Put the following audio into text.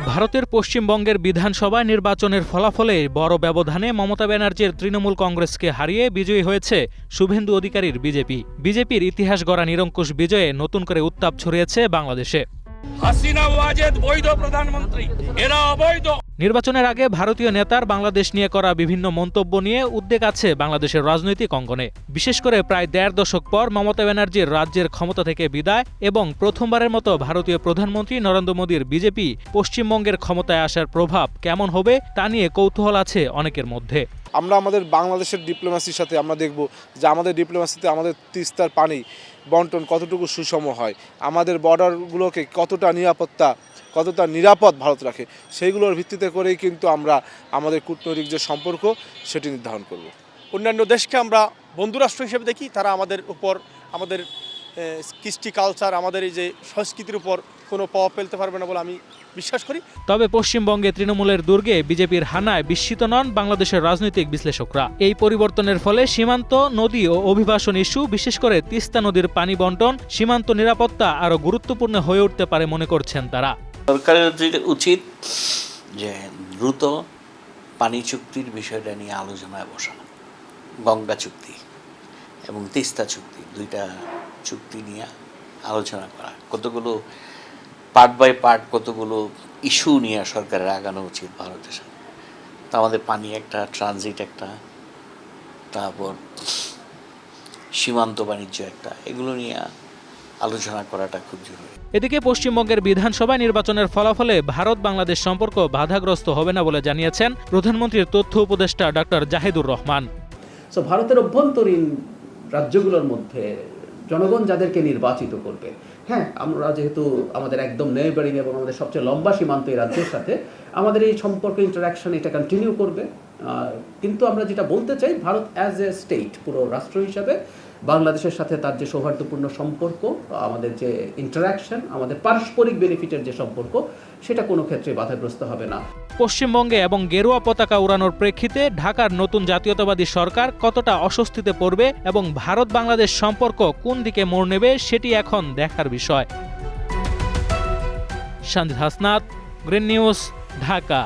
ভারতের পশ্চিমবঙ্গের বিধানসভা নির্বাচনের ফলাফলে বড় ব্যবধানে মমতা ব্যানার্জির তৃণমূল কংগ্রেসকে হারিয়ে বিজয়ী হয়েছে শুভেন্দু অধিকারীর বিজেপি। বিজেপির ইতিহাস গড়া নিরঙ্কুশ বিজয়ে নতুন করে উত্তাপ ছড়িয়েছে বাংলাদেশে। হাসিনা ওয়াজেদ বৈধ প্রধানমন্ত্রী, এরা অবৈধ। নির্বাচনের আগে ভারতীয় নেতার বাংলাদেশ নিয়ে করা বিভিন্ন মন্তব্য নিয়ে উদ্বেগ আছে বাংলাদেশের রাজনৈতিক অঙ্গনে। বিশেষ করে প্রায় ১.৫ দশক পর মমতা ব্যানার্জির রাজ্যের ক্ষমতা থেকে বিদায় এবং প্রথমবারের মতো ভারতীয় প্রধানমন্ত্রী নরেন্দ্র মোদীর বিজেপি পশ্চিমবঙ্গের ক্ষমতায় আসার প্রভাব কেমন হবে তা নিয়ে কৌতূহল আছে অনেকের মধ্যে। আমরা আমাদের বাংলাদেশের ডিপ্লোম্যাসির সাথে আমরা দেখব যে আমাদের ডিপ্লোম্যাসিতে আমাদের তিস্তার পানি বন্টন কতটুকু সুষম হয়, আমাদের বর্ডারগুলোকে কতটা নিরাপদ ভারত রাখে, সেইগুলোর ভিত্তিতে করেই কিন্তু আমরা আমাদের কূটনৈতিক যে সম্পর্ক সেটি নির্ধারণ করব। অন্যান্য দেশকে আমরা বন্ধুরাষ্ট্র হিসেবে দেখি, তারা আমাদের উপর আমাদের কৃষ্টি কালচার, আমাদের এই যে সংস্কৃতির উপর কোনো প্রভাব ফেলতে পারবে না বলে আমি বিশ্বাস করি। তবে পশ্চিমবঙ্গে তৃণমূলের দুর্গে বিজেপির হানায় বিস্মিত নন বাংলাদেশের রাজনৈতিক বিশ্লেষকরা। এই পরিবর্তনের ফলে সীমান্ত, নদী ও অভিবাসন ইস্যু, বিশেষ করে তিস্তা নদীর পানি বন্টন, সীমান্ত নিরাপত্তা আরও গুরুত্বপূর্ণ হয়ে উঠতে পারে মনে করছেন তারা। সরকারের উচিত যে দ্রুত পানি চুক্তির বিষয়টা নিয়ে আলোচনায় বসা। গঙ্গা চুক্তি এবং তিস্তা চুক্তি, দুইটা চুক্তি নিয়ে আলোচনা করা, কতগুলো পার্ট বাই পার্ট কতগুলো ইস্যু নিয়ে সরকারের আগানো উচিত ভারতের সাথে। তা আমাদের পানি একটা, ট্রানজিট একটা, তারপর সীমান্ত বাণিজ্য একটা, এগুলো নিয়ে আলোচনা করাটা খুব জরুরি। এদিকে পশ্চিমবঙ্গের বিধানসভা নির্বাচনের ফলাফলে ভারত বাংলাদেশ সম্পর্ক বাধাগ্রস্ত হবে না বলে জানিয়েছেন প্রধানমন্ত্রীর তথ্য উপদেষ্টা ডক্টর জাহিদুর রহমান। ভারতের অভ্যন্তরীণ রাজ্যগুলোর মধ্যে জনগণ যাদেরকে নির্বাচিত করবে, হ্যাঁ, আমরা যেহেতু আমাদের একদম নেইবারিং এবং আমাদের সবচেয়ে লম্বা সীমান্ত এই রাজ্যের সাথে আমাদের এই সম্পর্ক, ইন্টারাকশন এটা কন্টিনিউ করবে। কিন্তু আমরা যেটা বলতে চাই, ভারত অ্যাজ এ স্টেট, পুরো রাষ্ট্র হিসাবে বাংলাদেশের সাথে তার যে সৌহার্দ্যপূর্ণ সম্পর্ক, আমাদের যে ইন্টারাকশন, আমাদের পারস্পরিক বেনিফিটের যে সম্পর্ক, সেটা কোনো ক্ষেত্রে বাধাগ্রস্ত হবে না। পশ্চিমবঙ্গে এবং গেরুয়া পতাকা উড়ানোর প্রেক্ষিতে ঢাকার নতুন জাতীয়তাবাদী সরকার কতটা অস্বস্তিতে পড়বে এবং ভারত বাংলাদেশ সম্পর্ক কোন দিকে মোড় নেবে সেটি এখন দেখার বিষয়। Sanjit Hasnat, green news, Dhaka.